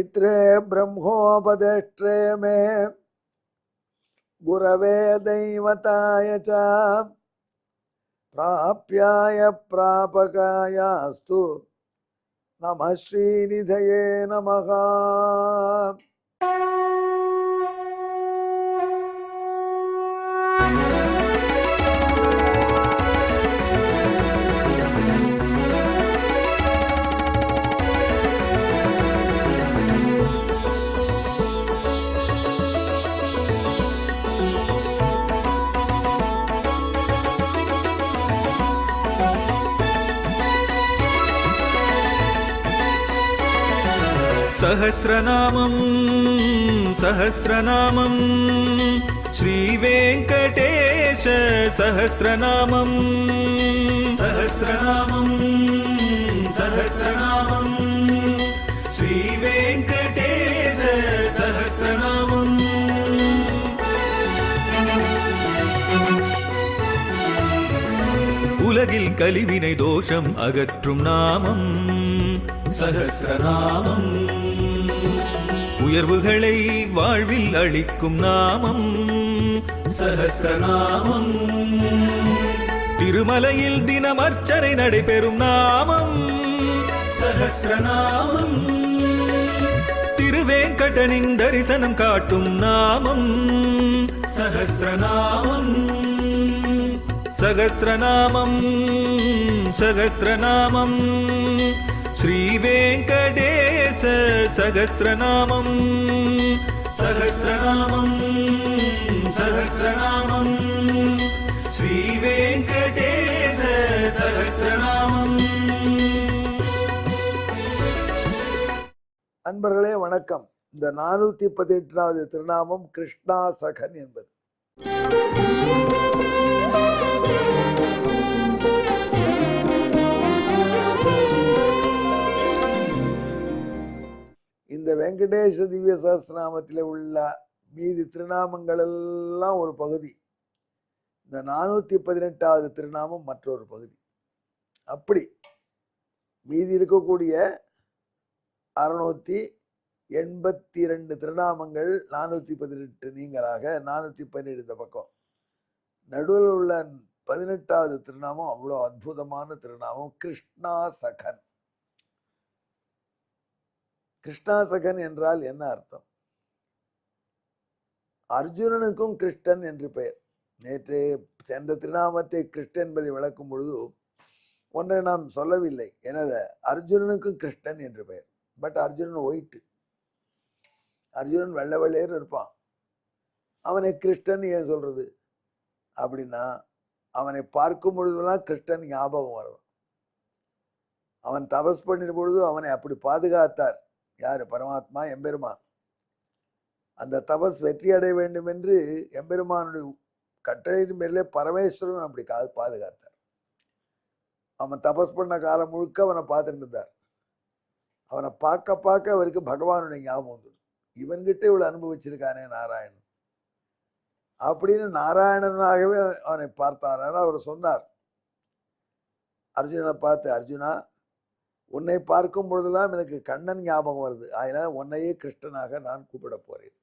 पित्रे ब्रह्मोपदेष्ट्रे मे गुरवे दैवताय च प्राप्याय प्रापकायास्तु नमः श्रीनिधये नमः। सहस्रनामं सहस्रनामं श्रीवेङ्कटेश सहस्रनामं सहस्रनामं सहस्रनामं श्रीवेङ्कटेश सहस्रनामम् உலகில் கலிவினை தோஷம் அகற்றும் நாமம் சஹஸ்ரநாமம். உயர்வுகளை வாழ்வில் அளிக்கும் நாமம் சஹஸ்ரநாமம். திருமலையில் தினம் அர்ச்சனை நடைபெறும் நாமம் சஹஸ்ரநாமம். திருவேங்கடனின் தரிசனம் காட்டும் நாமம் சஹஸ்ரநாமம். सहस्रनामं सहस्रनामं श्रीवेङ्कटेश सहस्रनामं सहस्रनामं सहस्रनामं श्रीवेङ्कटेश सहस्रनामं. அன்பர்களே வணக்கம். இந்த 418வது திருநாமம் கிருஷ்ணா சகன் என்பது. இந்த வெங்கடேஷ திவ்ய சஹஸ்ரநாமத்தில் உள்ள மீதி திருநாமங்கள் எல்லாம் ஒரு பகுதி. இந்த 418வது திருநாமம் மற்றொரு பகுதி. அப்படி மீதி இருக்கக்கூடிய 682 திருநாமங்கள் 418 நீங்களாக 417 இந்த பக்கம். நடுவில் உள்ள 18வது திருநாமம் அவ்வளோ அற்புதமான திருநாமம் கிருஷ்ணா சகன். கிருஷ்ணாசகன் என்றால் என்ன அர்த்தம்? அர்ஜுனனுக்கும் கிருஷ்ணன் என்று பெயர். நேற்று சென்ற திருநாமத்தை கிருஷ்ணன் என்பதை விளக்கும் பொழுது ஒன்றை நாம் சொல்லவில்லை. எனது அர்ஜுனனுக்கும் கிருஷ்ணன் என்று பெயர். பட் அர்ஜுனன் ஒயிட்டு, அர்ஜுனன் வெள்ளை வெள்ளையர் இருப்பான். அவனை கிருஷ்ணன் ஏன் சொல்றது அப்படின்னா, அவனை பார்க்கும் பொழுதுலாம் கிருஷ்ணன் ஞாபகம் வரும். அவன் தபஸ் பண்ணின பொழுது அவனை அப்படி பாதுகாத்தார் யாரு? பரமாத்மா, எம்பெருமான். அந்த தபஸ் வெற்றி அடைய வேண்டும் என்று எம்பெருமானுடைய கட்டளையின் மேலே பரமேஸ்வரன் அப்படி பாதுகாத்தார். அவன் தபஸ் பண்ண காலம் முழுக்க அவனை பார்த்துட்டு இருந்தார். அவனை பார்க்க பார்க்க அவருக்கு பகவானுடைய ஞாபகம் வந்துடும். இவன்கிட்ட இவ்வளவு அனுபவிச்சிருக்கானே நாராயணன் அப்படின்னு நாராயணனாகவே அவனை பார்த்தார். அவர் சொன்னார் அர்ஜுனனை பார்த்து, அர்ஜுனா, உன்னை பார்க்கும் பொழுதுதான் எனக்கு கண்ணன் ஞாபகம் வருது. அதனால உன்னையே கிருஷ்ணனாக நான் கூப்பிட போறேன்.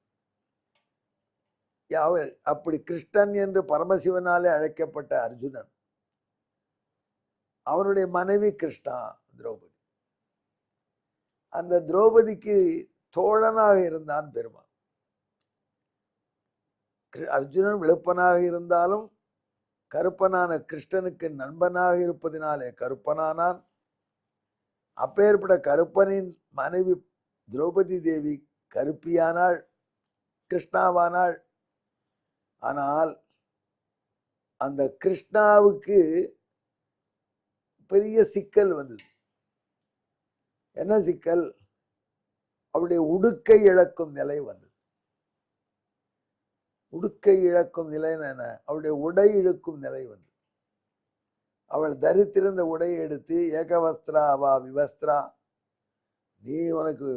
அப்படி கிருஷ்ணன் என்று பரமசிவனாலே அழைக்கப்பட்ட அர்ஜுனன், அவனுடைய மனைவி கிருஷ்ணா திரௌபதி. அந்த திரௌபதிக்கு தோழனாக இருந்தான் பெருமான். அர்ஜுனன் வெளுப்பனாக இருந்தாலும் கருப்பனான கிருஷ்ணனுக்கு நண்பனாக இருப்பதினாலே கருப்பனானான். அப்பேற்பட்ட கருப்பனின் மனைவி திரௌபதி தேவி கருப்பியானாள், கிருஷ்ணாவானாள். ஆனால் அந்த கிருஷ்ணாவுக்கு பெரிய சிக்கல் வந்தது. என்ன சிக்கல்? அவளுடைய உடுக்கை இழக்கும் நிலை வந்தது. உடுக்கை இழக்கும் நிலை என்ன? அவளுடைய உடை இழுக்கும் நிலை வந்தது. அவள் தரித்திருந்த உடையை எடுத்து ஏகவஸ்திரா அவா விவஸ்திரா, நீ உனக்கு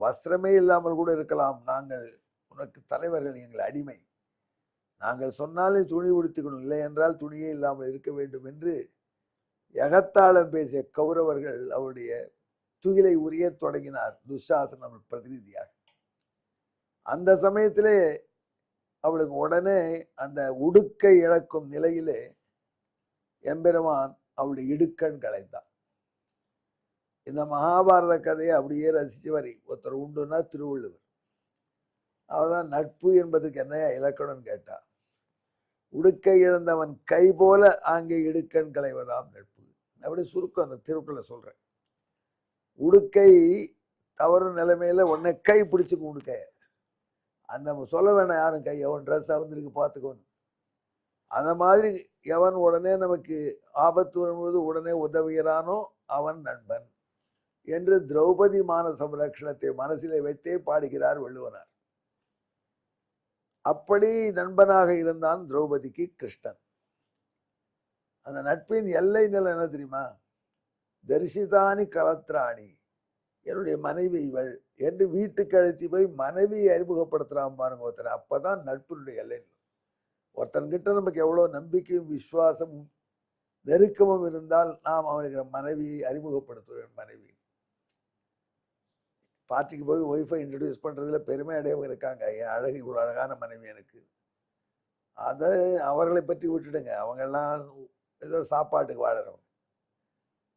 வஸ்திரமே இல்லாமல் கூட இருக்கலாம், நாங்கள் உனக்கு தலைவர்கள், எங்கள் அடிமை, நாங்கள் சொன்னாலே துணி உடுத்திக்கணும், இல்லை என்றால் துணியே இல்லாமல் இருக்க வேண்டும் என்று எகத்தாளம் பேசிய கௌரவர்கள் அவருடைய துகிலை உரிய தொடங்கினார் துஷாசனம் பிரதிநிதியாக. அந்த சமயத்திலே அவளுக்கு உடனே அந்த உடுக்கை இழக்கும் நிலையிலே எம்பெருமான் அவளுடைய இடுக்கண் கலைந்தான். இந்த மகாபாரத கதையை அப்படியே ரசிச்சு வரி ஒருத்தர் உண்டுன்னா திருவள்ளுவர். அவர்தான் நட்பு என்பதுக்கு என்ன இலக்கணம் கேட்டா, உடுக்கை இழந்தவன் கை போல அங்கே இடுக்கண் களைவதாம் நட்பு. அப்படி சுருக்கம் அந்த திருக்குறளை சொல்றேன். உடுக்கை தவறு நிலைமையில உன்னை கை பிடிச்சுக்கு உடுக்கை, அந்த சொல்ல வேணாம் யாரும் கை, அவன் ட்ரெஸ் அவந்திருக்கு பார்த்துக்கோன்னு. அந்த மாதிரி எவன் உடனே நமக்கு ஆபத்து வரும்போது உடனே உதவுகிறானோ அவன் நண்பன் என்று திரௌபதி மானச லட்சணத்தை மனசிலே வைத்தே பாடுகிறார் வள்ளுவனார். அப்படி நண்பனாக இருந்தான் திரௌபதிக்கு கிருஷ்ணன். அந்த நட்பின் எல்லை நிலை என்ன தெரியுமா? தரிசிதானி கலத்ராணி, என்னுடைய மனைவி இவள் என்று வீட்டுக்கு அழைத்து போய் மனைவியை அறிமுகப்படுத்துறான் பாருங்க ஒருத்தர். அப்பதான் நட்பினுடைய எல்லை. ஒருத்தன்கிட்ட நமக்கு எவ்வளோ நம்பிக்கையும் விசுவாசமும் நெருக்கமும் இருந்தால் நாம் அவனுக்கு மனைவியை அறிமுகப்படுத்துவேன். மனைவி பார்ட்டிக்கு போய் ஒய்ஃபை இன்ட்ரடியூஸ் பண்ணுறதுல பெருமை அடையவங்க இருக்காங்க. என் அழகு இவ்வளோ அழகான மனைவி எனக்கு. அதை அவர்களை பற்றி விட்டுடுங்க, அவங்கெல்லாம் ஏதோ சாப்பாட்டுக்கு வாழறவங்க.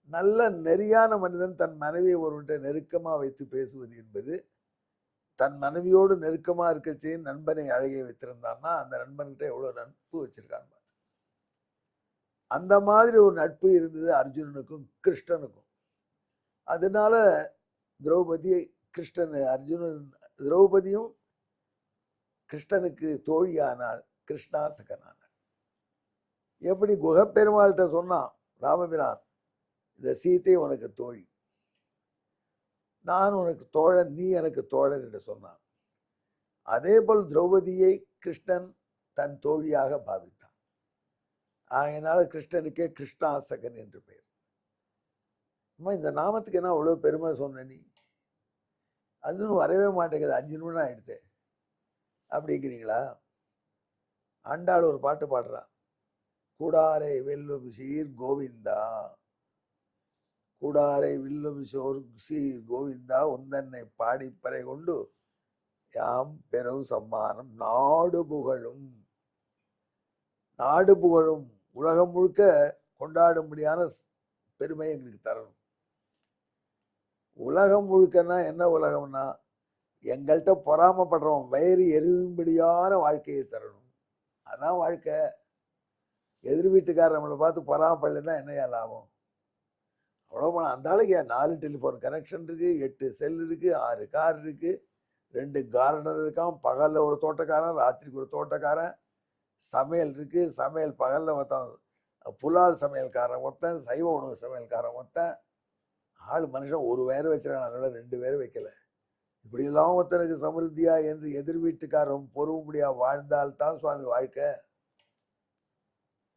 நல்ல நெறியான மனிதன் தன் மனைவியை ஒருவன்றை நெருக்கமாக வைத்து பேசுவது என்பது, தன் மனைவியோடு நெருக்கமாக இருக்கச்சு நண்பனை அழகை வைத்திருந்தான்னா அந்த நண்பன்கிட்ட எவ்வளோ நட்பு வச்சிருக்கான். அந்த மாதிரி ஒரு நட்பு இருந்தது அர்ஜுனனுக்கும் கிருஷ்ணனுக்கும். அதனால திரௌபதி கிருஷ்ணன் அர்ஜுனன் திரௌபதியும் கிருஷ்ணனுக்கு தோழியானால் கிருஷ்ணாசகனானாள். எப்படி குகப்பெருமாள்கிட்ட சொன்னான் ராமபிரான், இந்த சீத்தை உனக்கு தோழி, நான் உனக்கு தோழன், நீ எனக்கு தோழன் என்று சொன்னான். அதே போல் திரௌபதியை கிருஷ்ணன் தன் தோழியாக பாவித்தான். ஆகையினால கிருஷ்ணனுக்கே கிருஷ்ணாசகன் என்று பெயர். அம்மா இந்த நாமத்துக்கு என்ன அவ்வளோ பெருமை சொன்ன நீ? அதுன்னு வரவே மாட்டேங்குது, 5 நிமிடம் ஆயிடுது அப்படிங்கிறீங்களா? ஆண்டாள் ஒரு பாட்டு பாடுறான், கூடாரை வெல்லும் சீர் கோவிந்தா, கூடாரை வில்லும் சோர் சீர் கோவிந்தா, உந்தன்னை பாடிப்பறை கொண்டு யாம் பெரும் சம்மானம் நாடு புகழும். நாடு புகழும், உலகம் முழுக்க கொண்டாடும்படியான பெருமை எங்களுக்கு தரணும். உலகம் முழுக்கன்னா என்ன உலகம்னா, எங்கள்கிட்ட பொறாமப்படுறோம் வயிறு எரியும்படியான வாழ்க்கையை தரணும். அதான் வாழ்க்கை. எதிர் வீட்டுக்காரர் நம்மளை பார்த்து பொறாமப்படலைன்னா என்னையா லாபம்? அவ்வளோ பணம். அந்த ஆளுக்கு 4 டெலிஃபோன் கனெக்ஷன் இருக்குது, 8 செல் இருக்குது, 6 கார் இருக்குது, 2 கார்டனர் இருக்கான், பகலில் ஒரு தோட்டக்காரன், ராத்திரிக்கு ஒரு தோட்டக்காரன், சமையல் இருக்குது, சமையல் பகலில் ஒருத்தன் புலால் சமையல்காரன் ஒருத்தன், சைவ உணவு சமையல்காரன் ஒருத்தன். ஆள் மனுஷன் ஒரு வேறு வச்சிருக்கான், அதனால 2 பேர் வைக்கல. இப்படியெல்லாம் ஒருத்தனுக்கு சமிருத்தியா என்று எதிர் வீட்டுக்காரன் பொறுமையா வாழ்ந்தால்தான் சுவாமி வாழ்க்கை.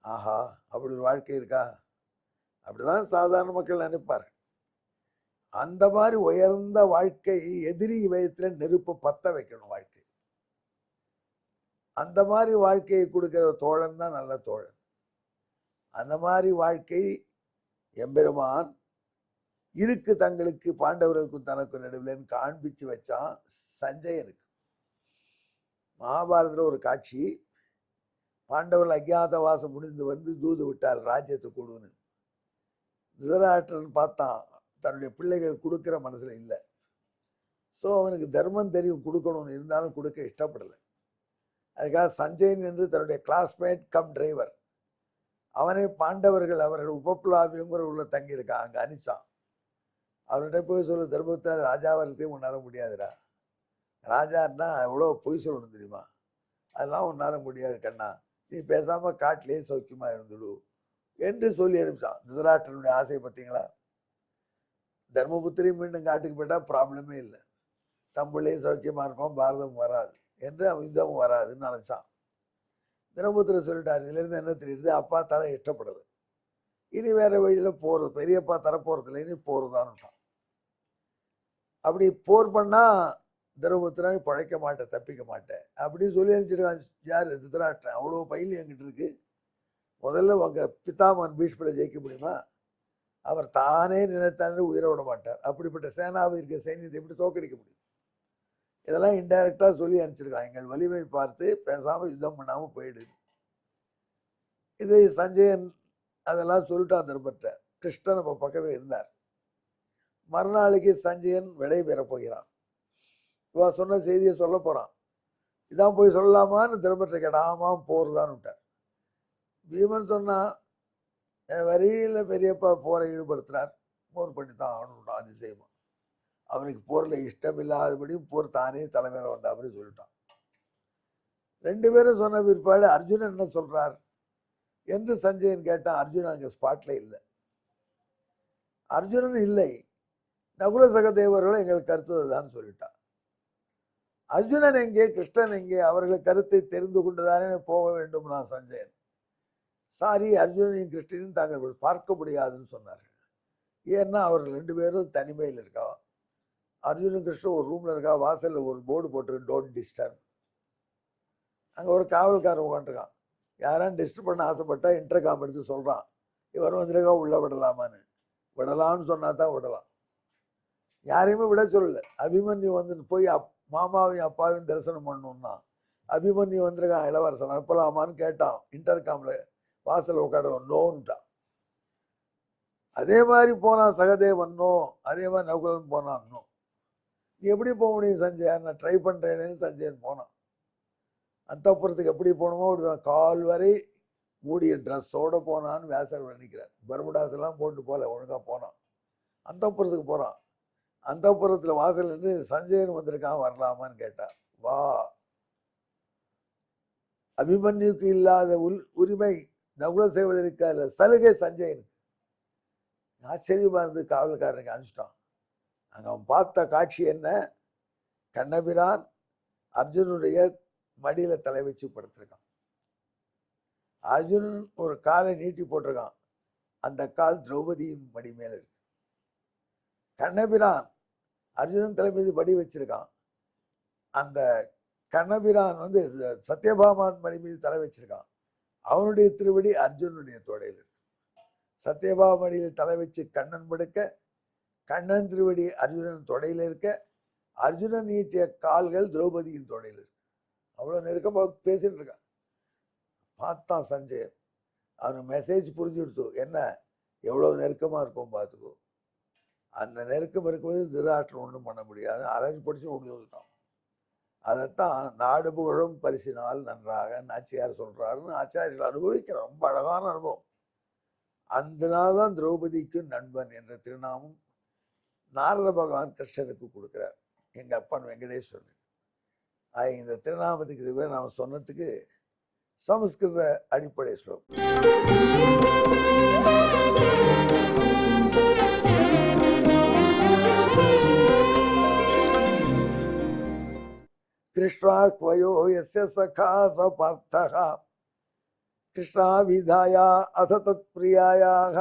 ஆஹா, அப்படி ஒரு வாழ்க்கை இருக்கா? அப்படிதான் சாதாரண மக்கள் நினைப்பார். அந்த மாதிரி உயர்ந்த வாழ்க்கை எதிரி வயத்துல நெருப்பு பத்த வைக்கணும் வாழ்க்கை. அந்த மாதிரி வாழ்க்கையை கொடுக்கிற தோழன் தான் நல்ல தோழன். அந்த மாதிரி வாழ்க்கை எம்பெருமான் இருக்கு தங்களுக்கு பாண்டவர்களுக்கும் தனக்கும் நடுவில் காண்பிச்சு வச்சான் சஞ்சயனுக்கு. மகாபாரதத்தில் ஒரு காட்சி, பாண்டவர்கள் அஜ்ஞாதவாசம் முடிந்து வந்து தூது விட்டால் ராஜ்யத்தை கொடுன்னு. திருதராஷ்டிரன் பார்த்தான், தன்னுடைய பிள்ளைகள் கொடுக்குற மனசுல இல்லை. ஸோ அவனுக்கு தர்மம் தெரியும், கொடுக்கணும்னு, இருந்தாலும் கொடுக்க இஷ்டப்படலை. அதுக்காக சஞ்சயன் என்று தன்னுடைய கிளாஸ்மேட் கம் டிரைவர் அவனை பாண்டவர்கள் அவர்கள் உபப்புலாவியங்கிற உள்ள தங்கியிருக்கான், அங்கே அனுப்பிச்சான். அவர்கிட்ட போய் சொல்லு, தர்மத்தினால் ராஜாவரத்தையும் உன்னால முடியாதுடா. ராஜான்னா எவ்வளோ பொய் சொல்லணும் தெரியுமா? அதெல்லாம் உன்னால முடியாது கண்ணா, நீ பேசாம காட்டிலேயே சௌக்கியமா இருந்துடு என்று சொல்லி அனுப்பிச்சான். திருதராஷ்டிரனுடைய ஆசை பார்த்தீங்களா? தர்மபுத்திரி மீண்டும் காட்டுக்கு போயிட்டா ப்ராப்ளமே இல்லை, தம்பிள்ளையும் சௌக்கியமா இருப்பான், பாரதம் வராது என்று அவன் யுத்தமும் வராதுன்னு நினைச்சான். தர்மபுத்திரர் சொல்லிட்டார், இதுலேருந்து என்ன தெரியுது, அப்பா தர இஷ்டப்படலை, இனி வேற வழியில் போகிறது, பெரியப்பா தரப்போறதில்லை, இனி போகிறதான்ட்டான். அப்படி போர் பண்ணா தர்மபுத்திரன் பழைக்க மாட்டேன், தப்பிக்க மாட்டேன் அப்படின்னு சொல்லி அனுப்பிச்சிருக்கான். யார்? திருதராஷ்டிரன். அவ்வளோ பயில் என்கிட்ட இருக்கு, முதல்ல உங்க பிதாமகன் பீஷ்மரை ஜெயிக்க முடியுமா? அவர் தானே நினைத்தாலே உயிரை விட மாட்டார். அப்படிப்பட்ட சேனாவில் இருக்க சைன்யத்தை எப்படி தோக்கடிக்க முடியும்? இதெல்லாம் இன்டைரக்டாக சொல்லி அனுப்பிச்சிருக்காங்க. எங்கள் வலிமை பார்த்து பேசாமல் யுத்தம் பண்ணாமல் போயிடுது. இதை சஞ்சயன் அதெல்லாம் சொல்லிட்டான் தர்மர்கிட்ட. கிருஷ்ணன் நம்ம பக்கத்தில் இருந்தார். மறுநாளைக்கு சஞ்சயன் விடை பெறப் போகிறான். இவா சொன்ன செய்தியை சொல்ல போகிறான். இதான் போய் சொல்லலாமான்னு தர்மர்கிட்ட கேட்டான். ஆமாம், போர் தான் விட்டார். பீமன் சொன்னான், வரியில் பெரியப்பா போரை ஈடுபடுத்தினார், போர் பண்ணி தான் ஆகணும்னா அதிசயமா. அவனுக்கு போரில் இஷ்டம் இல்லாதபடியும் போர் தானே தலைமையில் வந்த அப்படி சொல்லிட்டான். 2 பேரும் சொன்ன பிற்பாடு அர்ஜுனன் என்ன சொல்றார் என்று சஞ்சயன் கேட்டான். அர்ஜுனன் அங்கே ஸ்பாட்ல இல்லை. அர்ஜுனன் இல்லை, நகுல சகதேவர்களும் எங்கள் கருத்து தான் சொல்லிட்டான். அர்ஜுனன் எங்கே, கிருஷ்ணன் எங்கே, அவர்கள் கருத்தை தெரிந்து கொண்டுதானே போக வேண்டும். நான் சஞ்சயன், சாரி, அர்ஜுனனையும் கிருஷ்ணனையும் தாங்கள் பார்க்க முடியாதுன்னு சொன்னார்கள். ஏன்னா அவர்கள் 2 பேரும் தனிமையில் இருக்கா. அர்ஜுனன் கிருஷ்ணன் ஒரு ரூம்ல இருக்கா. வாசலில் ஒரு போர்டு போட்டு டோன்ட் டிஸ்டர்ப். அங்கே ஒரு காவல்காரன் உட்காந்துருக்கான். யாரான்னு டிஸ்டர்ப் பண்ண ஆசைப்பட்டா இன்டர்காம் எடுத்து சொல்கிறான், இவர் வந்துருக்கா உள்ள விடலாமான்னு. விடலாம்னு சொன்னா தான் விடலாம். யாரையுமே விட சொல்லல. அபிமன்யு வந்து போய் மாமாவையும் அப்பாவையும் தரிசனம் பண்ணணும்னா அபிமன்யு வந்திருக்கான், இளவரசன் அனுப்பலாமான்னு கேட்டான். இன்டர்காம்ல வாசல் உட்காடுவோம், நோன்ட்டான். அதே மாதிரி போனான் சகதேவன்னோ, அதே மாதிரி நகுலன் போனான்னோ. நீ எப்படி போக முடியும் சஞ்சயன்? நான் ட்ரை பண்ணுறேன்னு சஞ்சயன் போனான். அந்தப்புறத்துக்கு எப்படி போகணுமோ கால் வரை மூடிய ட்ரெஸ்ஸோடு போனான்னு வியாசர் நினைக்கிறார். பர்முடாஸ் எல்லாம் போட்டு போகல, ஒழுங்காக போனான். அந்தப்புறத்துக்கு போகிறான். அந்தப்புறத்தில் வாசல் இருந்து சஞ்சயன் வந்திருக்கான், வரலாமான்னு கேட்டான். வா. அபிமன்யுக்கு இல்லாத உரிமை நகுல செய்வதற்கு அதில் சலுகை சஞ்சயனுக்கு. ஆச்சரியமா இருந்து காவல்காரனுக்கு அனுப்பிச்சிட்டான். அங்கே அவன் பார்த்த காட்சி என்ன? கண்ணபிரான் அர்ஜுனுடைய மடியில் தலை வச்சு படுத்திருக்கான். அர்ஜுனன் ஒரு காலை நீட்டி போட்டிருக்கான். அந்த கால் திரௌபதியின் மடி மேல இருக்கு. கண்ணபிரான் அர்ஜுனன் தலை மீது மடி வச்சிருக்கான். அந்த கண்ணபிரான் வந்து சத்யபாமான் மடி மீது தலை வச்சிருக்கான். அவனுடைய திருவடி அர்ஜுனுடைய தொடையில் இருக்கு. சத்யபாமடியில் தலை வச்சு கண்ணன் படுக்க, கண்ணன் திருவடி அர்ஜுனன் தொடையில் இருக்க, அர்ஜுனன் நீட்டிய கால்கள் திரௌபதியின் தொடையில் இருக்கு. அவ்வளோ நெருக்கமாக பேசிட்டு இருக்கான். பார்த்தான் சஞ்சயன். அவனுக்கு மெசேஜ் புரிஞ்சுடுத்து. என்ன, எவ்வளோ நெருக்கமாக இருக்கும் பார்த்துக்கோ. அந்த நெருக்கம் இருக்கும்போது திருராஷ்டிரம் ஒன்றும் பண்ண முடியாது. அரைஞ்சு படிச்சு ஓடி வந்துட்டான். அதைத்தான் நாடு புகழும் பரிசினால் நன்றாக நாச்சியார் சொல்கிறாருன்னு ஆச்சாரியர்கள் அனுபவிக்கிற ரொம்ப அழகான அனுபவம். அந்த நாள் தான் திரௌபதிக்கு நண்பன் என்ற திருநாமம் நாரத பகவான் கிருஷ்ணனுக்கு கொடுக்குறார். எங்கள் அப்பன் வெங்கடேஸ்வரன். இந்த திருநாமத்துக்கு இதுவே நாம் சொன்னதுக்கு சமஸ்கிருத அடிப்படை ஸ்லோகம். கிருஷ்ணா க்வயோ யஸ்ய சகா ச பார்த்தஹ கிருஷ்ணா விதாயா அத தத் பிரியாயாக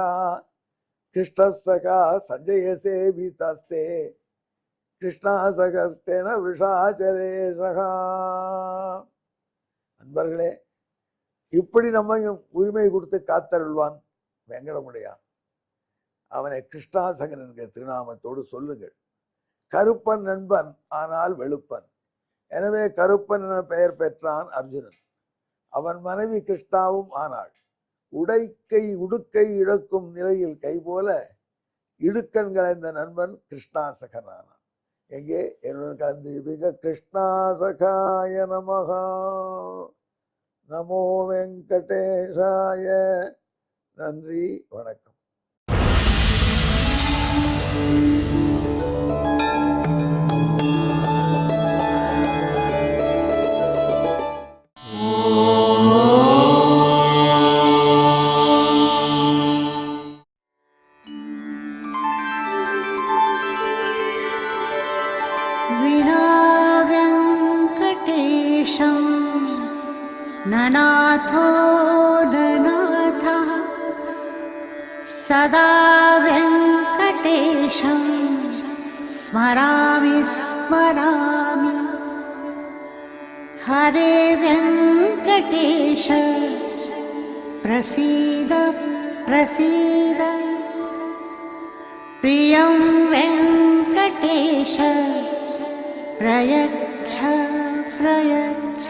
கிருஷ்ண சகா சஞ்சய சேவிதஸ்தே கிருஷ்ணா சகஸ்தேன விஷாச்சரே சகா. அன்பர்களே, இப்படி நம்ம உரிமை கொடுத்து காத்தருள்வான் வெங்கடமுடையான். அவனை கிருஷ்ணாசகன் என்கிற திருநாமத்தோடு சொல்லுங்கள். கருப்பன் நண்பன், ஆனால் வெளுப்பன். எனவே கருப்பன் என பெயர் பெற்றான் அர்ஜுனன். அவன் மனைவி கிருஷ்ணாவும் ஆனாள். உடுக்கை இழக்கும் நிலையில் கை போல இடுக்கண் கலைந்த நண்பன் கிருஷ்ணாசகன் ஆனான். எங்கே என்னுடன் கலந்து மிக கிருஷ்ணாசகாய நமஹா. நமோ வெங்கடேசாய. நன்றி, வணக்கம். ननाथो ननाथः सदा वेङ्कटेशं स्मरामि स्मरामि. हरे वेङ्कटेश प्रसीद प्रसीद. प्रियं वेङ्कटेश प्रयच्छ प्रयच्छ